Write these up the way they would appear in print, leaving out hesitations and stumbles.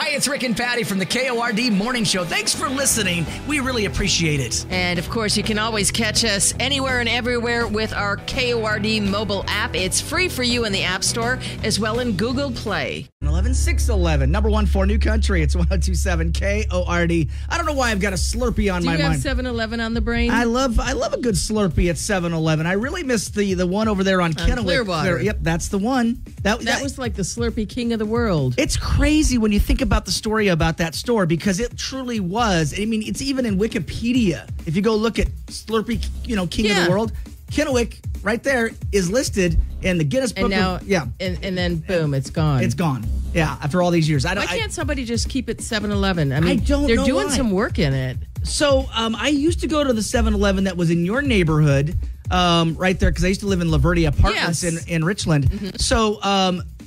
Hi, it's Rick and Patty from the KORD Morning Show. Thanks for listening. We really appreciate it. And, of course, you can always catch us anywhere and everywhere with our KORD mobile app. It's free for you in the App Store as well in Google Play. 11-6-11, number one for New Country. It's 102.7 KORD. I don't know why I've got a Slurpee on my mind. Do you have 7-Eleven on the brain? I love a good Slurpee at 7-Eleven. I really miss the one over there on Kennewick. Clearwater. Yep, that's the one. That was like the Slurpee king of the world. It's crazy when you think about the story about that store because it truly was. I mean, it's even in Wikipedia. If you go look at Slurpee, king of the world, Kennewick right there is listed in the Guinness Book. And then boom, it's gone. It's gone. Yeah, after all these years. Why can't somebody just keep it 7-Eleven? I mean, I don't know they're doing why. some work in it. So I used to go to the 7-Eleven that was in your neighborhood right there because I used to live in Laverty Apartments in Richland. Mm-hmm. So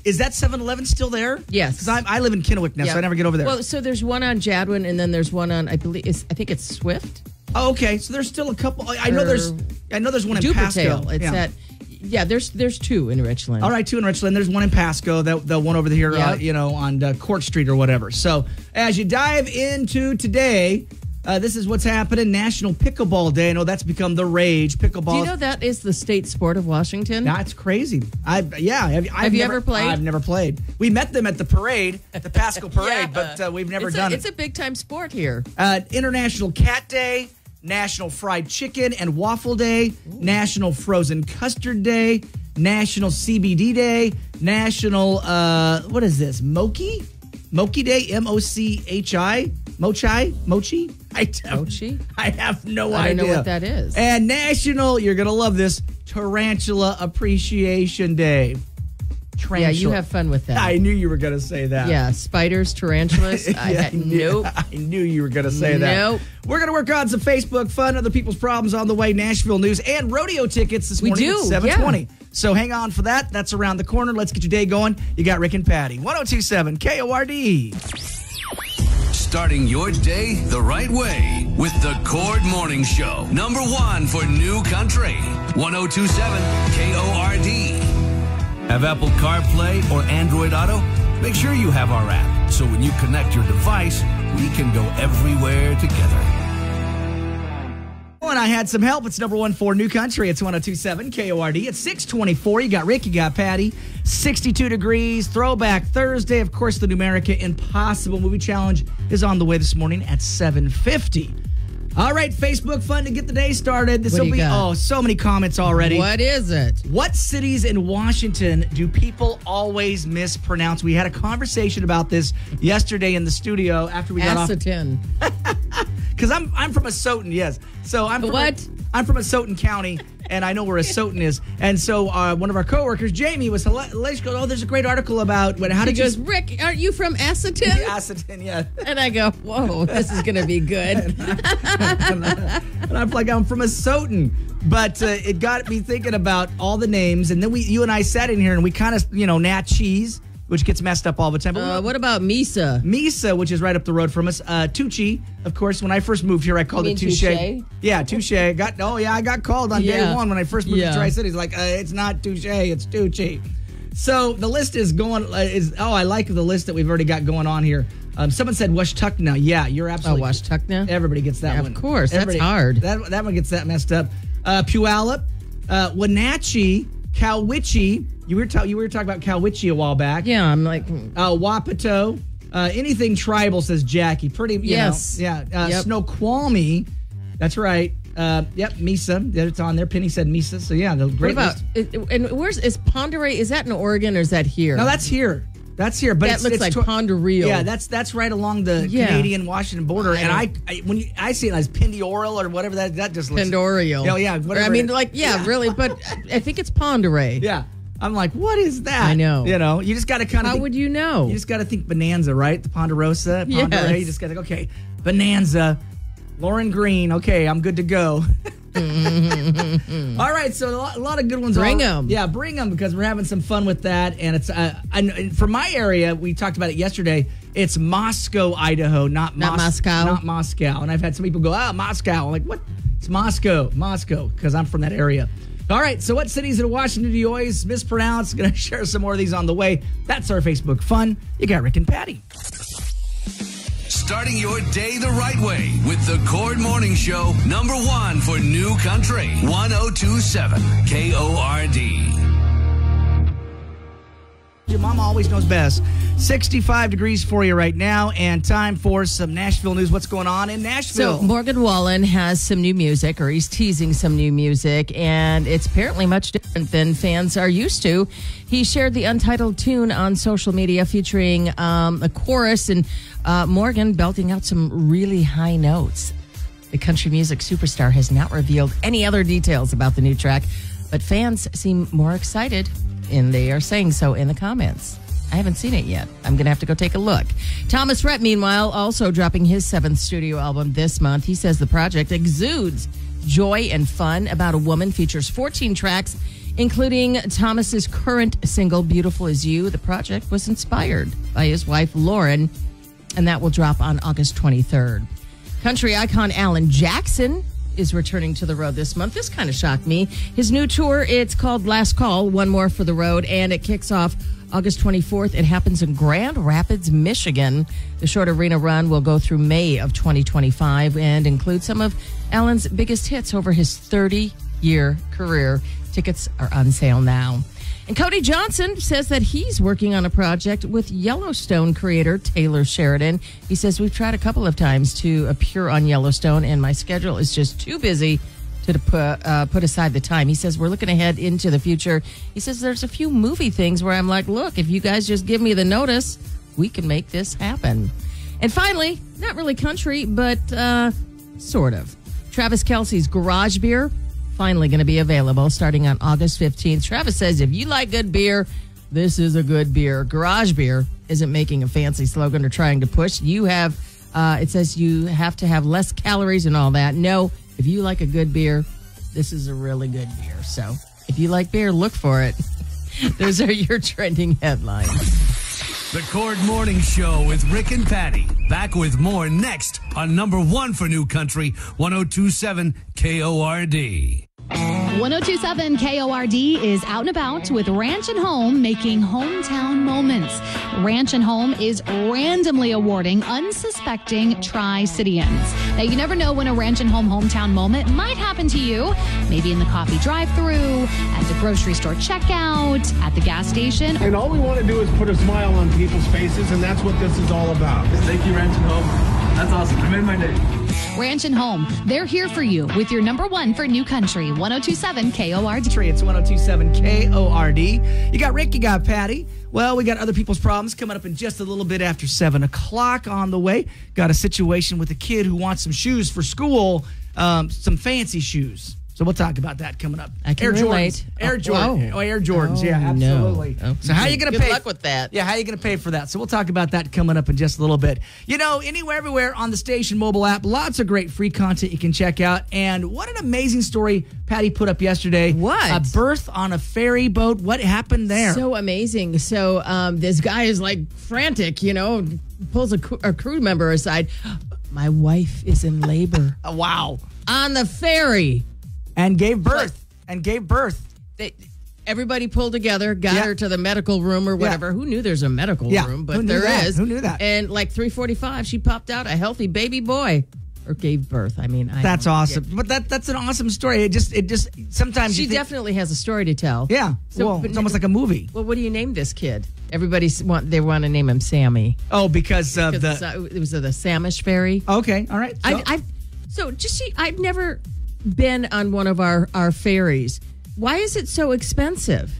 is that 7-Eleven still there? Yes. Because I live in Kennewick now, so I never get over there. Well, so there's one on Jadwin, and then there's one on, I think it's Swift. Oh, okay. So there's still a couple. I know there's one in Pasco. There's two in Richland. All right, two in Richland. There's one in Pasco. The one over here, on Court Street or whatever. So as you dive into today, this is what's happening. National Pickleball Day. I know that's become the rage. Pickleball. Do you know that is the state sport of Washington? That's crazy. Have you ever played? I've never played. We met them at the parade, at the Pasco Parade, but we've never done it. It's a big time sport here. International Cat Day. National Fried Chicken and Waffle Day, National Frozen Custard Day, National CBD Day, National, what is this, Mochi Day, M-O-C-H-I, Mochi? Mochi? I have no idea. I don't know what that is. And National, you're going to love this, Tarantula Appreciation Day. Tarantula. Yeah, you have fun with that. I knew you were going to say that. Yeah, spiders, tarantulas. Nope. I knew you were going to say that. Nope. We're going to work on some Facebook fun, other people's problems on the way, Nashville news, and rodeo tickets this morning at 7:20. Yeah. So hang on for that. That's around the corner. Let's get your day going. You got Rick and Patty. 102.7 KORD. Starting your day the right way with the KORD Morning Show. Number one for New Country. 102.7 KORD. Have Apple CarPlay or Android Auto? Make sure you have our app, so when you connect your device, we can go everywhere together. And I had some help. It's number one for New Country. It's 102.7 KORD. It's 6:24. You got Rick, you got Patty. 62 degrees. Throwback Thursday. Of course, the Numerica Impossible Movie Challenge is on the way this morning at 7:50. All right, Facebook fun to get the day started. This will be, so many comments already. What is it? What cities in Washington do people always mispronounce? We had a conversation about this yesterday in the studio after we got off. Assatin. Because I'm from Assotin, yes. So I'm from Assotin County, and I know where Assotin is. And so one of our coworkers, Jamie, was hilarious. Goes, there's a great article about He goes, Rick, aren't you from Assatin? Assatin, yeah. And I go, whoa, this is going to be good. and I'm like, I'm from Assotin. But it got me thinking about all the names. And then you and I sat in here, and we kind of, nat cheese, which gets messed up all the time. But what about Misa? Misa, which is right up the road from us. Tucci, of course. When I first moved here, I called it Touche. Yeah, Touche. I got called on day one when I first moved to Tri-Cities. Like, it's not Touche, it's Tucci. So the list is going. I like the list that we've already got going on here. Someone said Washtuckna. Yeah, you're absolutely. Washtuckna? Everybody gets that one. Of course, that's hard. That one gets that messed up. Puyallup, Wenatchee, Cowiche. You were talking about Cowiche a while back. Yeah, I'm like... Wapato. Anything tribal, says Jackie. Pretty, yes. Snoqualmie. That's right. Misa. It's on there. Penny said Misa. So, yeah, the great list. And is Ponderay, is that in Oregon or is that here? No, that's here. But that looks like Pondereal. Yeah, that's right along the Canadian-Washington border. And I see it as Pindioril or whatever that just looks. Pindioril. Yeah, whatever. I mean, really, but I think it's Ponderay. Yeah. I'm like, what is that? I know. You just got to kind of. How would you know? You just got to think Bonanza, right? The Ponderosa, Ponderay. You just got to think, okay, Bonanza, Lauren Green. Okay, I'm good to go. All right, so a lot of good ones. Bring them. Yeah, bring them because we're having some fun with that. And it's from my area, we talked about it yesterday. It's Moscow, Idaho, not Moscow. Not Moscow. And I've had some people go, Moscow. I'm like, what? It's Moscow, because I'm from that area. All right, so what cities in Washington do you always mispronounce? Going to share some more of these on the way. That's our Facebook fun. You got Rick and Patty. Starting your day the right way with the Cord Morning Show, number one for New Country, 1027 KORD. Your mama always knows best. 65 degrees for you right now, and time for some Nashville news. What's going on in Nashville? So Morgan Wallen has some new music, or he's teasing some new music, and it's apparently much different than fans are used to. He shared the untitled tune on social media featuring a chorus and Morgan belting out some really high notes. The country music superstar has not revealed any other details about the new track, but fans seem more excited, and they are saying so in the comments. I haven't seen it yet. I'm going to have to go take a look. Thomas Rhett, meanwhile, also dropping his 7th studio album this month. He says the project exudes joy and fun about a woman, features 14 tracks, including Thomas's current single, Beautiful As You. The project was inspired by his wife, Lauren, and that will drop on August 23rd. Country icon Alan Jackson is returning to the road this month. This kind of shocked me. His new tour, it's called Last Call, One More for the Road, and it kicks off August 24th. It happens in Grand Rapids, Michigan. The short arena run will go through May of 2025 and include some of Alan's biggest hits over his 30-year career. Tickets are on sale now. And Cody Johnson says that he's working on a project with Yellowstone creator Taylor Sheridan. He says, we've tried a couple of times to appear on Yellowstone, and my schedule is just too busy to put aside the time. He says, we're looking ahead into the future. He says, there's a few movie things where I'm like, look, if you guys just give me the notice, we can make this happen. And finally, not really country, but sort of. Travis Kelce's Garage Beer, finally going to be available starting on August 15th. Travis says, if you like good beer, this is a good beer. Garage Beer isn't making a fancy slogan or trying to push. You have, it says you have to have less calories and all that. No, if you like a good beer, this is a really good beer. So if you like beer, look for it. Those are your trending headlines. The Cord Morning Show with Rick and Patty. Back with more next on number one for New Country, 1027 KORD. 1027 KORD is out and about with Ranch and Home, making hometown moments. Ranch and Home is randomly awarding unsuspecting Tri-Cityans. Now, you never know when a Ranch and Home hometown moment might happen to you. Maybe in the coffee drive-thru, at the grocery store checkout, at the gas station. And all we want to do is put a smile on people's faces, and that's what this is all about. Thank you, Ranch and Home. That's awesome. You made my day. Ranch and Home, they're here for you with your number one for New Country, 1027 KORD. It's 1027 KORD. You got Rick, you got Patty. Well, we got other people's problems coming up in just a little bit after 7 o'clock on the way. Got a situation with a kid who wants some shoes for school, some fancy shoes. So we'll talk about that coming up. I can Air relate. Jordans. Air Jordans. Oh, Air Jordans. Yeah, absolutely. No. So how are you going to Good pay? luck with that. Yeah, how are you going to pay for that? So we'll talk about that coming up in just a little bit. You know, anywhere, everywhere on the station mobile app, lots of great free content you can check out. And what an amazing story Patty put up yesterday. What? A birth on a ferry boat. What happened there? So amazing. So this guy is like frantic, pulls a crew member aside. My wife is in labor. Wow. On the ferry. And gave birth. Everybody pulled together, got her to the medical room or whatever. Yeah. Who knew there's a medical room? But there is. Who knew that? And like 3:45, she popped out a healthy baby boy. Or gave birth. I mean, that's awesome. But that's an awesome story. It just sometimes she definitely has a story to tell. Yeah. So, it's almost like a movie. Well, what do you name this kid? Everybody want to name him Sammy. Oh, because of it was the Samish ferry. Okay, all right. So, I've never been on one of our ferries. Why is it so expensive?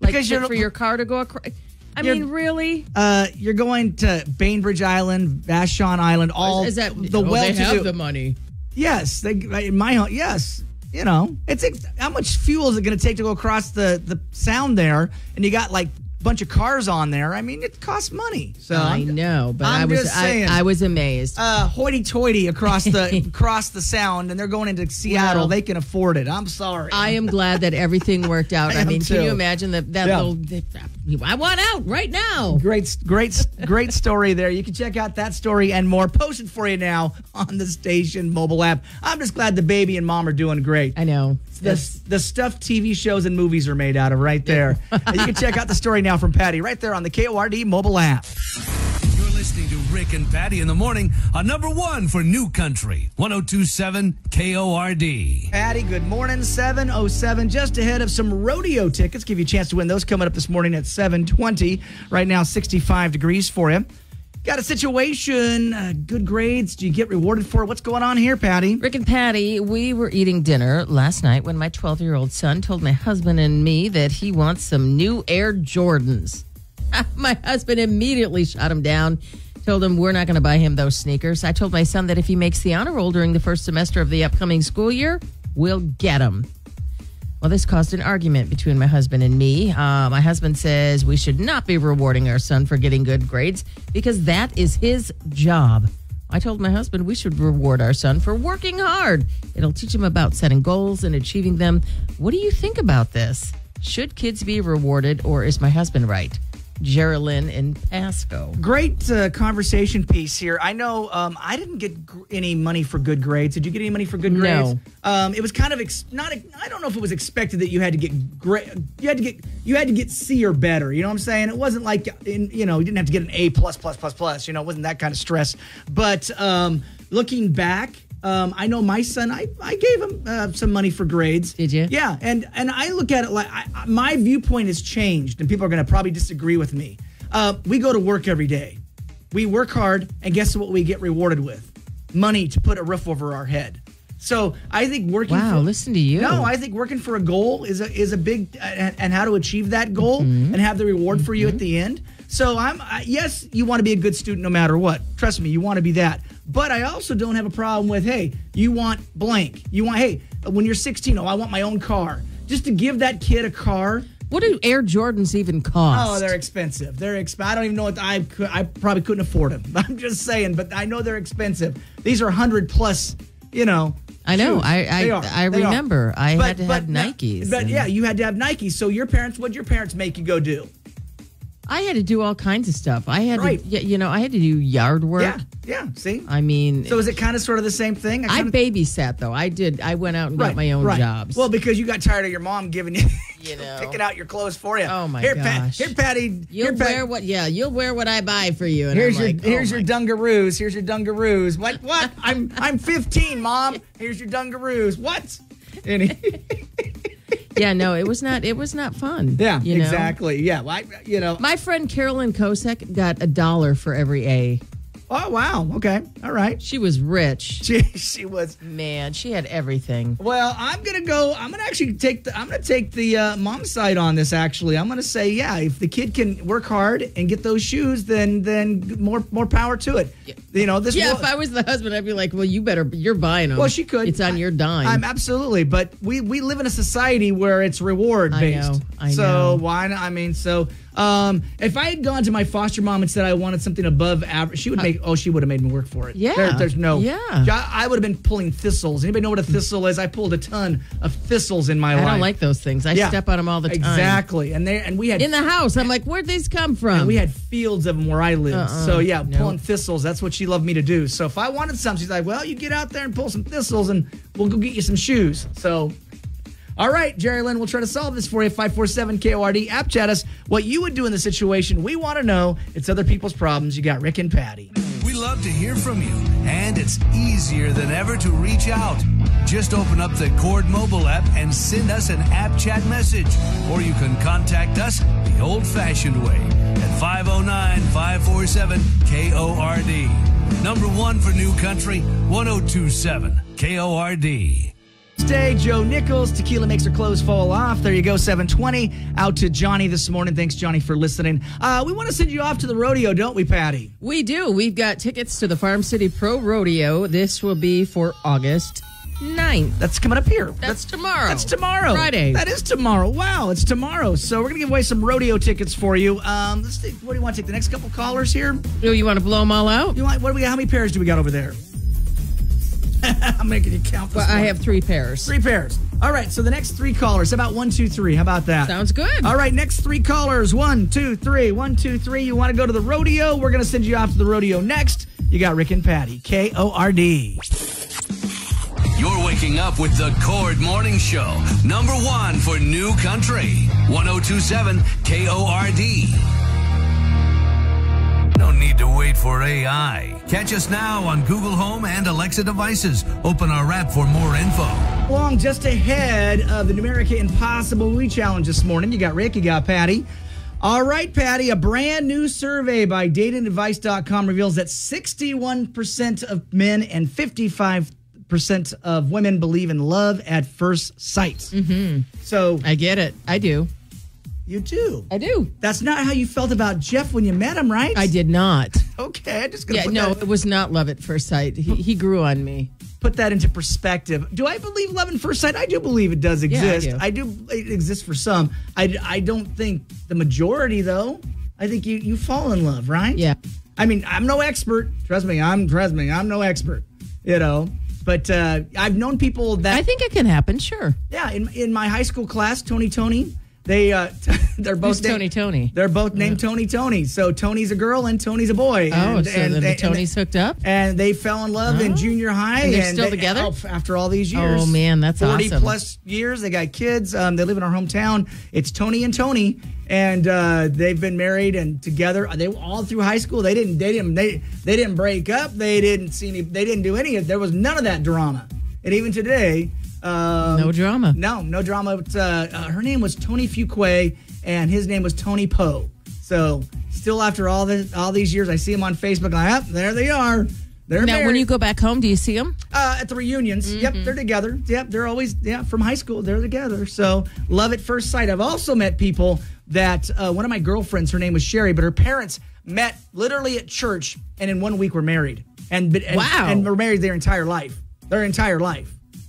Because for your car to go across. I mean, really? You're going to Bainbridge Island, Vashon Island, all is that the well-to-do. They have the money. Yes, in my home. Yes, it's how much fuel is it going to take to go across the sound there? And you got like bunch of cars on there. I mean, it costs money. So I know, but I was amazed. Hoity-toity across the sound, and they're going into Seattle. Well, they can afford it. I'm sorry. I am glad that everything worked out. I mean, too. Can you imagine that little? I want out right now. Great story there. You can check out that story and more posted for you now on the station mobile app. I'm just glad the baby and mom are doing great. I know. The stuff TV shows and movies are made out of right there. You can check out the story now from Patty right there on the KORD mobile app. You're listening to Rick and Patty in the morning on number one for New Country, 102.7 KORD. Patty, good morning. 7:07, just ahead of some rodeo tickets. Give you a chance to win those coming up this morning at 7:20. Right now, 65 degrees for you. Got a situation, good grades. Do you get rewarded for it? What's going on here, Patty? Rick and Patty, we were eating dinner last night when my 12-year-old son told my husband and me that he wants some new Air Jordans. My husband immediately shot him down, told him we're not going to buy him those sneakers. I told my son that if he makes the honor roll during the first semester of the upcoming school year, we'll get him. Well, this caused an argument between my husband and me. My husband says we should not be rewarding our son for getting good grades because that is his job. I told my husband we should reward our son for working hard. It'll teach him about setting goals and achieving them. What do you think about this? Should kids be rewarded, or is my husband right? Geraldine in Pasco. Great conversation piece here. I know I didn't get any money for good grades. Did you get any money for good grades? No. It was kind of I don't know if it was expected that you had to get you had to get C or better. You know what I'm saying? It wasn't like you didn't have to get an A++++. You know, it wasn't that kind of stress. But looking back, I know my son, I gave him some money for grades. Did you? Yeah, and I look at it like my viewpoint has changed, and people are going to probably disagree with me. We go to work every day. We work hard, and guess what we get rewarded with? Money to put a roof over our head. So I think working listen to you. No, I think working for a goal is a big, and how to achieve that goal and have the reward for you at the end. So yes, you want to be a good student no matter what. Trust me, you want to be that. But I also don't have a problem with, hey, you want blank. You want, hey, when you're 16, I want my own car. Just to give that kid a car. What do Air Jordans even cost? Oh, they're expensive. I don't even know what I probably couldn't afford them. I'm just saying, but I know they're expensive. These are 100 plus, I know. Shoes. I remember. I had to have Nikes. But yeah, you had to have Nikes. So what'd your parents make you go do? I had to do all kinds of stuff. I had to, I had to do yard work. Yeah. See, I mean, so is it kind of sort of the same thing? I babysat though. I went out and got my own jobs. Well, because you got tired of your mom giving you, picking out your clothes for you. Oh my gosh! Here, Patty. You'll wear what I buy for you. And here's your Dungaroos. Here's your Dungaroos. What? I'm 15, Mom. Here's your Dungaroos. What? Yeah, no, it was not fun. Yeah, exactly. Yeah, my friend Carolyn Kosek got $1 for every A. Oh, wow. Okay. All right. She was rich. She was. Man, she had everything. Well, I'm going to take the mom's side on this, actually. I'm going to say, yeah, if the kid can work hard and get those shoes, then more power to it. Yeah. If I was the husband, I'd be like, well, you're buying them. Well, she could. It's on your dime. I'm absolutely. But we live in a society where it's reward based. I know. So why not? I mean, if I had gone to my foster mom and said I wanted something above average, she would have made me work for it. Yeah. There's no. Yeah. I would have been pulling thistles. Anybody know what a thistle is? I pulled a ton of thistles in my life. I don't like those things. I step on them all the time. Exactly. And we had in the house. I'm like, where'd these come from? And we had fields of them where I lived. So pulling thistles. That's what she loved me to do. So if I wanted some, she's like, well, you get out there and pull some thistles, and we'll go get you some shoes. So. All right, Jerry Lynn, we'll try to solve this for you. 547 KORD. App chat us what you would do in the situation. We want to know. It's other people's problems. You got Rick and Patty. We love to hear from you, and it's easier than ever to reach out. Just open up the Cord mobile app and send us an app chat message. Or you can contact us the old-fashioned way at 509-547-KORD. Number one for New Country, 102.7 KORD. Stay, Joe Nichols. Tequila makes her clothes fall off. There you go, 7:20. Out to Johnny this morning. Thanks, Johnny, for listening. We want to send you off to the rodeo, don't we, Patty? We do. We've got tickets to the Farm City Pro Rodeo. This will be for August 9th. That's coming up here. That's tomorrow. That's tomorrow. Friday. That is tomorrow. Wow, it's tomorrow. So we're going to give away some rodeo tickets for you. Let's see, what do you want to take? The next couple callers here? Oh, you want to blow them all out? What do we got? How many pairs do we got over there? I'm making you count this. Well, I have 3 pairs. 3 pairs. All right, so the next 3 callers. How about 1, 2, 3? How about that? Sounds good. All right, next 3 callers. 1, 2, 3. 1, 2, 3. You want to go to the rodeo? We're going to send you off to the rodeo next. You got Rick and Patty. KORD. You're waking up with the Cord Morning Show. Number one for New Country. 102.7 KORD. No need to wait for AI. Catch us now on Google Home and Alexa devices. Open our app for more info. Along just ahead of the Numerica Impossible Movie Challenge this morning. You got Rick, you got Patty. All right, Patty, a brand new survey by datingadvice.com reveals that 61% of men and 55% of women believe in love at first sight. Mm-hmm. So I get it. I do. You do? I do. That's not how you felt about Jeff when you met him, right? I did not. Okay, I'm just going to it was not love at first sight. He grew on me. Put that into perspective. Do I believe love at first sight? I do believe it does exist. Yeah, I do. It exists for some. I don't think the majority, though. I think you fall in love, right? Yeah. I mean, I'm no expert. Trust me, I'm no expert. You know, but I've known people that I think it can happen. Sure. Yeah, in my high school class, Tony. They're both Tony. They're both named Tony. So Tony's a girl and Tony's a boy. Oh, then the Tonys hooked up? And they fell in love in junior high. And they're still together? After all these years. Oh, man, that's 40 awesome. plus years. They got kids. They live in our hometown. It's Tony and Tony. And they've been married and together. They all through high school. They didn't break up. They didn't do any of. There was none of that drama. And even today. No drama. No drama. Her name was Tony Fuqua, and his name was Tony Poe. So still after all these years, I see him on Facebook. There they are. They're now, married. when you go back home, do you see them? At the reunions. Mm-hmm. Yep, they're together. Yep, they're always from high school. They're together. So love at first sight. I've also met people that one of my girlfriends, her name was Sherry, but her parents met literally at church, and in 1 week were married. And wow. And were married their entire life.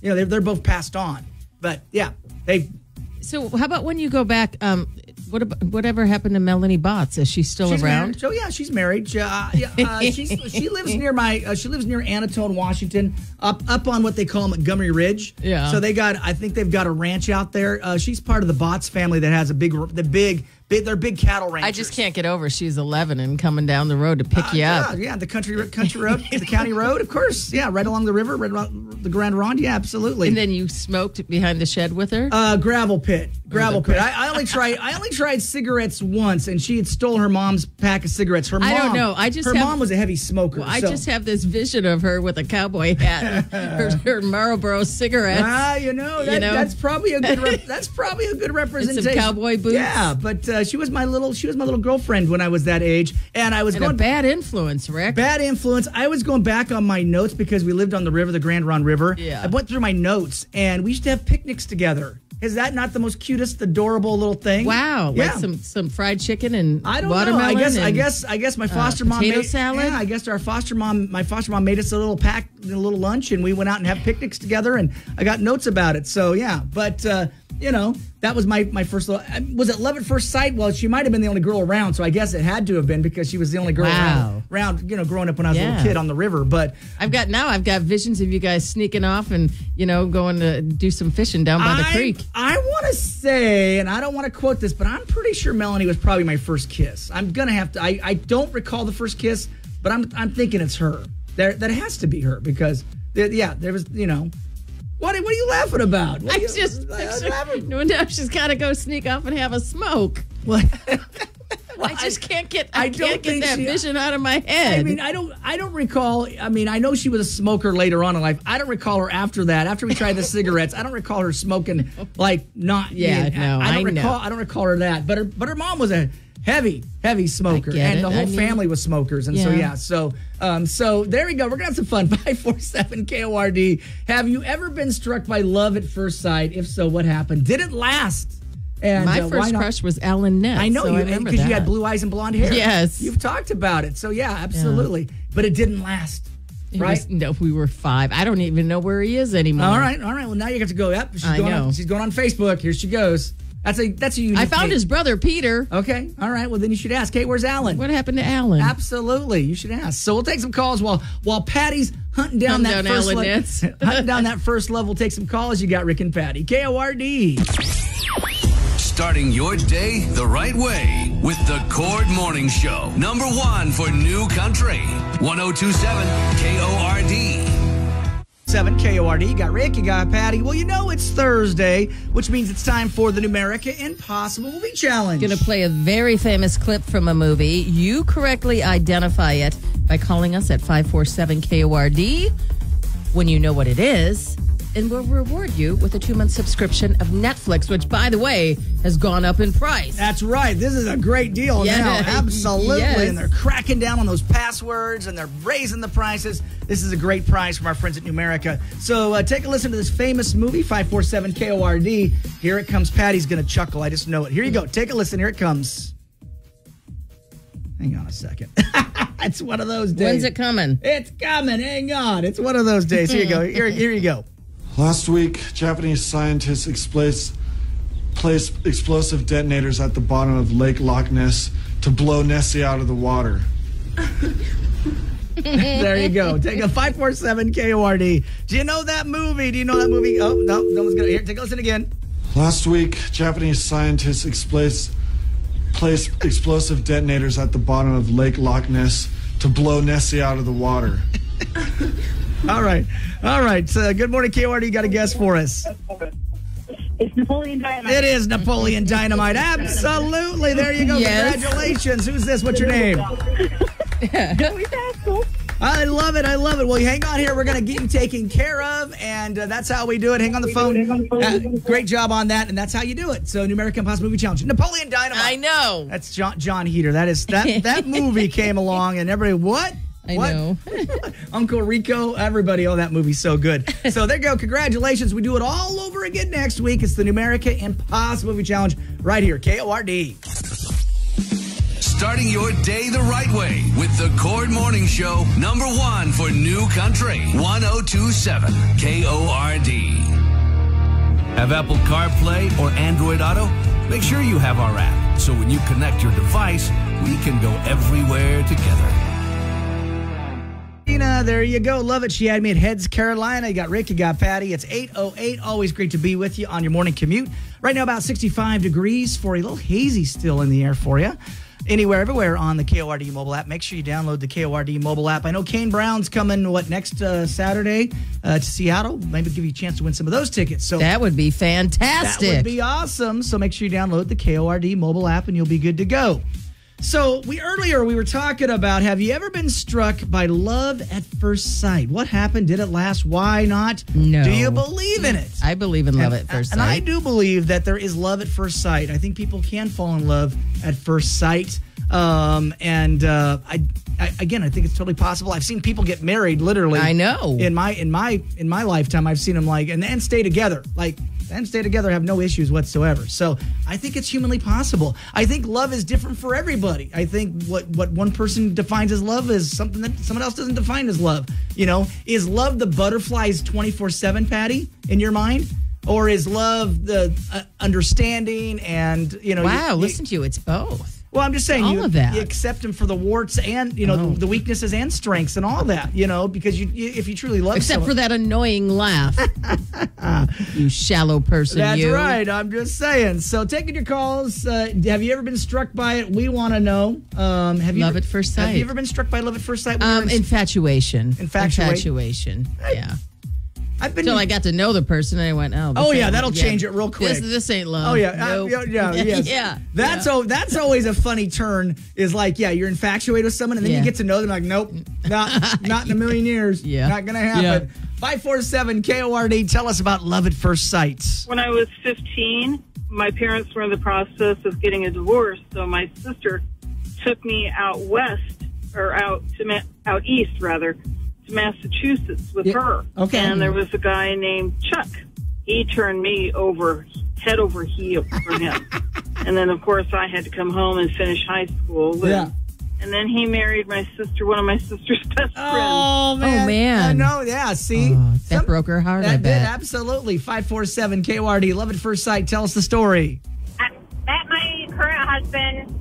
You know, they're both passed on. But, yeah, So how about when you go back, whatever happened to Melanie Botts? Is she still around? Married. So, yeah, she's married. She lives near she lives near Anatone, Washington, up on what they call Montgomery Ridge. Yeah. So I think they've got a ranch out there. She's part of the Botts family that has they're big cattle ranchers. I just can't get over she's 11 and coming down the road to pick you up. Yeah, the country road, the county road, of course. Yeah, right along the river, right along the Grand Ronde. Yeah, absolutely. And then you smoked behind the shed with her? Gravel pit. I only tried cigarettes once, and she had stolen her mom's pack of cigarettes. Her mom, I don't know. Mom was a heavy smoker. Well, I just have this vision of her with a cowboy hat, her Marlboro cigarettes. That's probably a good representation. And some cowboy boots. Yeah, but she was my little girlfriend when I was that age, and I was a bad influence, Rick. Bad influence. I was going back on my notes because we lived on the river, the Grand Ronde River. Yeah. I went through my notes, and we used to have picnics together. Is that not the most cutest, adorable little thing? Wow, yeah. Like some fried chicken and I don't watermelon. Know. I guess my foster mom potato salad. Yeah, I guess my foster mom made us a little lunch, and we went out and have picnics together, and I got notes about it. So yeah, but that was my first little. Was it love at first sight? Well, she might have been the only girl around, so I guess it had to have been because she was the only girl around. Growing up when I was a little kid on the river. But I've got visions of you guys sneaking off and going to do some fishing down by the creek. I want to say, and I don't want to quote this, but I'm pretty sure Melanie was probably my first kiss. I'm gonna have to. I don't recall the first kiss, but I'm thinking it's her. That has to be her because there was What are you laughing about? Now she's got to go sneak off and have a smoke. What? I just can't get that vision out of my head. I mean, I don't recall. I mean, I know she was a smoker later on in life. I don't recall her after that. After we tried the cigarettes, I don't recall her smoking like not. Yeah, no, I don't recall her that. But her mom was a heavy smoker, and the whole family was smokers, and so there we go. We're gonna have some fun. 547 KORD. Have you ever been struck by love at first sight? If so, what happened? Did it last? And my first crush was Alan Ness. I know because you had blue eyes and blonde hair. Yes, you've talked about it. So yeah, absolutely. Yeah. But it didn't last. Right? We were 5. I don't even know where he is anymore. All right. Well, now you have to go. Yep, she's going on Facebook. Here she goes. That's a unique. I found his brother Peter. Okay, all right. Well, then you should ask. Hey, where's Alan? What happened to Alan? Absolutely, you should ask. So we'll take some calls while Patty's hunting down that first level. Hunting down that first level. We'll take some calls. You got Rick and Patty. KORD. Starting your day the right way with the Cord Morning Show. Number 1 for New Country. 102.7 KORD. 7 KORD. You got Rick, you got Patty. Well, you know it's Thursday, which means it's time for the Numerica Impossible Movie Challenge. Going to play a very famous clip from a movie. You correctly identify it by calling us at 547-KORD when you know what it is, and we'll reward you with a 2-month subscription of Netflix, which, by the way, has gone up in price. That's right. This is a great deal now. Absolutely. Yes. And they're cracking down on those passwords, and they're raising the prices. This is a great price from our friends at Numerica. So take a listen to this famous movie, 547 KORD. Here it comes. Patty's going to chuckle. I just know it. Here you go. Take a listen. Here it comes. Hang on a second. It's one of those days. When's it coming? It's coming. Hang on. It's one of those days. Here you go. Here you go. Last week, Japanese scientists placed explosive detonators at the bottom of Lake Loch Ness to blow Nessie out of the water. There you go. Take a 547 KORD. Do you know that movie? Do you know that movie? Oh, no. No one's going to. Here, take a listen again. Last week, Japanese scientists placed explosive detonators at the bottom of Lake Loch Ness to blow Nessie out of the water. All right. So, good morning, KORD. You got a guess for us? It's Napoleon Dynamite. It is Napoleon Dynamite. Absolutely. There you go. Yes. Congratulations. Who's this? What's your name? I love it. Well, hang on here. We're going to get you taken care of, and that's how we do it. Hang on the phone. Great job on that, and that's how you do it. So, Numerica Impossible Movie Challenge. Napoleon Dynamite. I know. That's John Heater. That movie came along, and everybody, what? I know. Uncle Rico, everybody. Oh, that movie's so good. So there you go. Congratulations. We do it all over again next week. It's the Numerica Impossible Movie Challenge right here, KORD. Starting your day the right way with the Cord Morning Show, #1 for New Country, 1027 KORD. Have Apple CarPlay or Android Auto? Make sure you have our app, so when you connect your device, we can go everywhere together. There you go. Love it. She had me at Heads, Carolina. You got Rick, you got Patty. It's 8:08. Always great to be with you on your morning commute. Right now, about 65 degrees for a little hazy still in the air for you. Anywhere, everywhere on the KORD mobile app. Make sure you download the KORD mobile app. I know Kane Brown's coming, next Saturday to Seattle. Maybe give you a chance to win some of those tickets. So that would be fantastic. That would be awesome. So make sure you download the KORD mobile app and you'll be good to go. So earlier we were talking about, have you ever been struck by love at first sight? What happened? Did it last? Why not? No. Do you believe in it? I believe in love at first sight. And I do believe that there is love at first sight. I think people can fall in love at first sight. I think it's totally possible. I've seen people get married literally. I know. In my lifetime, I've seen them and stay together. Have no issues whatsoever. So I think it's humanly possible. I think love is different for everybody. I think what one person defines as love is something that someone else doesn't define as love. Is love the butterflies 24/7, Patty, in your mind? Or is love the understanding and, Wow, listen to you. It's both. Well, I'm just saying, all of that. You accept them for the warts and, the weaknesses and strengths and all that, because if you truly love Except someone. for that annoying laugh. You shallow person, That's you. right. I'm just saying. So taking your calls, have you ever been struck by it? We want to know. Love at first sight. Have you ever been struck by love at first sight? Infatuation. Infatuation. Yeah. I've been. Until I got to know the person, and I went, that'll change it real quick. This ain't love. Oh yeah, Nope. yes. Yeah. That's always a funny turn. Is you're infatuated with someone, and then you get to know them. Like, nope, not in a million years. Yeah. Not gonna happen. 547 KORD. Tell us about love at first sight. When I was 15, my parents were in the process of getting a divorce, so my sister took me out east, to Massachusetts with her. Okay. And there was a guy named Chuck. He turned me head over heels for him. And then, of course, I had to come home and finish high school. And then he married one of my sister's best friends. Oh, man. I know, yeah, see? That broke her heart, I That bet. did, absolutely. 547 KORD. Love at first sight. Tell us the story. I met my current husband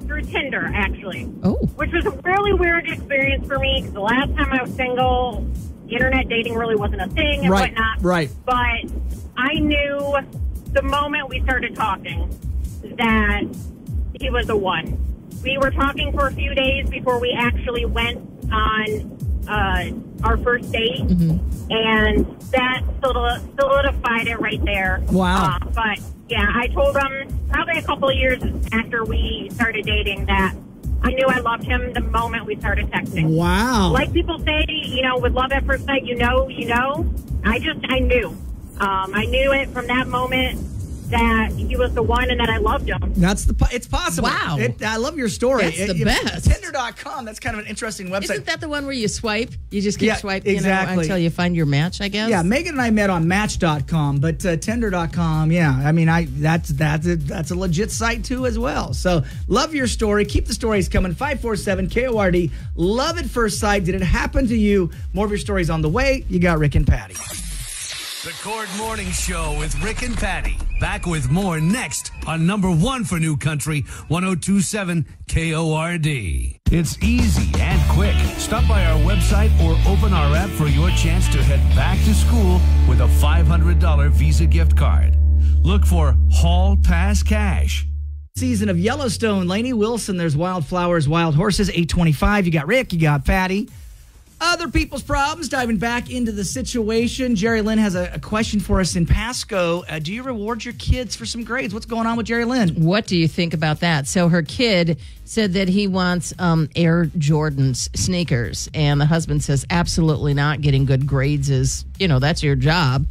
through Tinder, actually. Oh. Which was a really weird experience for me because the last time I was single, internet dating really wasn't a thing and whatnot. Right. But I knew the moment we started talking that he was the one. We were talking for a few days before we actually went on our first date, and that solidified it right there. Wow. But yeah, I told him probably a couple of years after we started dating that I knew I loved him the moment we started texting. Wow. Like people say, with love at first sight, you know. I knew. I knew it from that moment that he was the one and that I loved him. It's possible. Wow. I love your story. That's the best. Tinder.com, that's kind of an interesting website. Isn't that the one where you swipe? You just keep swiping exactly. until you find your match, I guess? Yeah, Megan and I met on Match.com, but Tinder.com, yeah. I mean, that's a legit site, too, as well. So, love your story. Keep the stories coming. 547-KORD. Love at first sight. Did it happen to you? More of your stories on the way. You got Rick and Patty. The Cord Morning Show with Rick and Patty. Back with more next on number 1 for New Country, 102.7 KORD. It's easy and quick. Stop by our website or open our app for your chance to head back to school with a $500 Visa gift card. Look for Hall Pass Cash. Season of Yellowstone. Lainey Wilson, there's Wildflowers, Wild Horses, 825. You got Rick, you got Patty. Other people's problems, diving back into the situation. Jerry Lynn has a question for us in Pasco. Do you reward your kids for some grades? What's going on with Jerry Lynn? What do you think about that? So her kid said that he wants Air Jordans sneakers, and the husband says absolutely not. Getting good grades is, that's your job.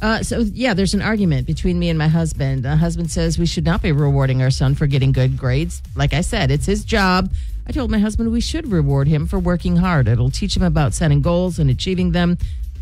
There's an argument between me and my husband. The husband says we should not be rewarding our son for getting good grades. Like I said, it's his job. I told my husband we should reward him for working hard. It'll teach him about setting goals and achieving them.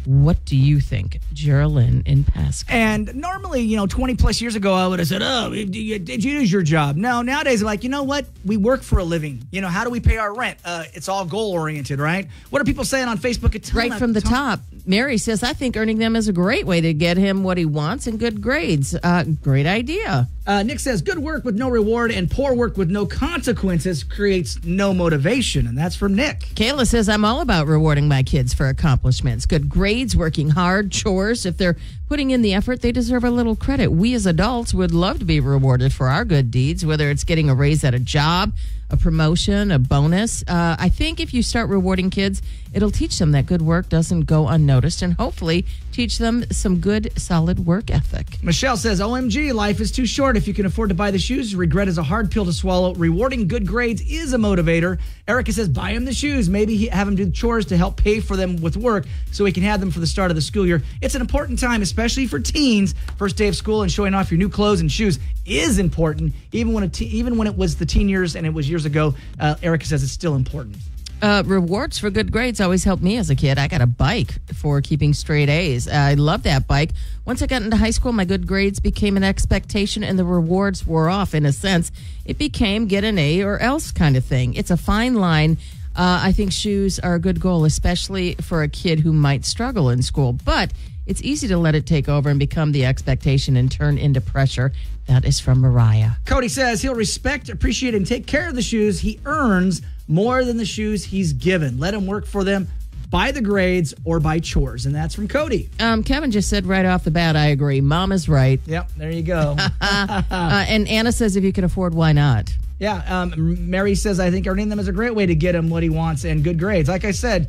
What do you think, Geraldine in Pasco? And normally, 20 plus years ago, I would have said, did you do your job? No, nowadays, I'm like, you know what? We work for a living. How do we pay our rent? It's all goal-oriented, right? What are people saying on Facebook? Right from the top. Mary says, I think earning them is a great way to get him what he wants and good grades. Great idea. Nick says, good work with no reward and poor work with no consequences creates no motivation. And that's from Nick. Kayla says, I'm all about rewarding my kids for accomplishments. Good grades, working hard, chores. If they're putting in the effort, they deserve a little credit. We as adults would love to be rewarded for our good deeds, whether it's getting a raise at a job, a promotion, a bonus. I think if you start rewarding kids, it'll teach them that good work doesn't go unnoticed and hopefully teach them some good, solid work ethic. Michelle says, OMG, life is too short. If you can afford to buy the shoes, regret is a hard pill to swallow. Rewarding good grades is a motivator. Erica says, buy him the shoes. Maybe have him do the chores to help pay for them with work so he can have them for the start of the school year. It's an important time, especially for teens. First day of school and showing off your new clothes and shoes is important. Even when it was the teen years and it was years ago, Erica says it's still important. Rewards for good grades always helped me as a kid. I got a bike for keeping straight A's. I love that bike. Once I got into high school, my good grades became an expectation and the rewards wore off. In a sense, it became get an A or else kind of thing. It's a fine line. I think shoes are a good goal, especially for a kid who might struggle in school. But it's easy to let it take over and become the expectation and turn into pressure. That is from Mariah. Cody says he'll respect, appreciate, and take care of the shoes he earns more than the shoes he's given. Let him work for them by the grades or by chores. And that's from Cody. Kevin just said right off the bat, I agree. Mom is right. Yep, there you go. And Anna says if you can afford, why not? Yeah, Mary says, I think earning them is a great way to get him what he wants and good grades. Like I said,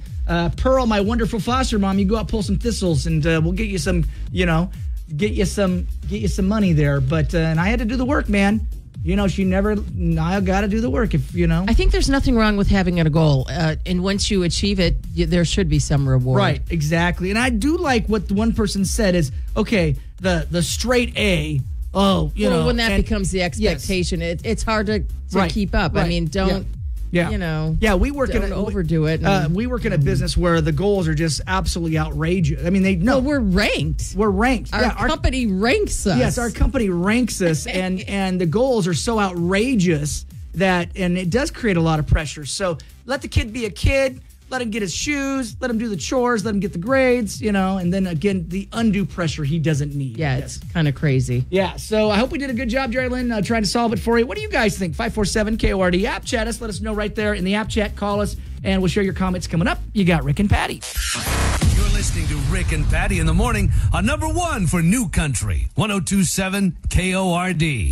Pearl, my wonderful foster mom, you go out, pull some thistles, and we'll get you some, get you some money there. But and I had to do the work, man. I got to do the work I think there's nothing wrong with having a goal. And once you achieve it, there should be some reward. Right, exactly. And I do like what the one person said is, okay, the straight A, when that becomes the expectation, yes. It's hard to keep up. Right. I mean, don't... Yeah. We work don't overdo it. We work in a business where the goals are just absolutely outrageous. I mean, we're ranked. We're ranked. Our company ranks us. Yes, our company ranks us, and the goals are so outrageous and it does create a lot of pressure. So let the kid be a kid. Let him get his shoes. Let him do the chores. Let him get the grades. And then again, the undue pressure he doesn't need. Yeah, it's kind of crazy. Yeah, so I hope we did a good job, Jerry Lynn, trying to solve it for you. What do you guys think? 547-KORD. App chat us. Let us know right there in the app chat. Call us, and we'll share your comments coming up. You got Rick and Patty. You're listening to Rick and Patty in the morning on number 1 for New Country, 102.7 KORD.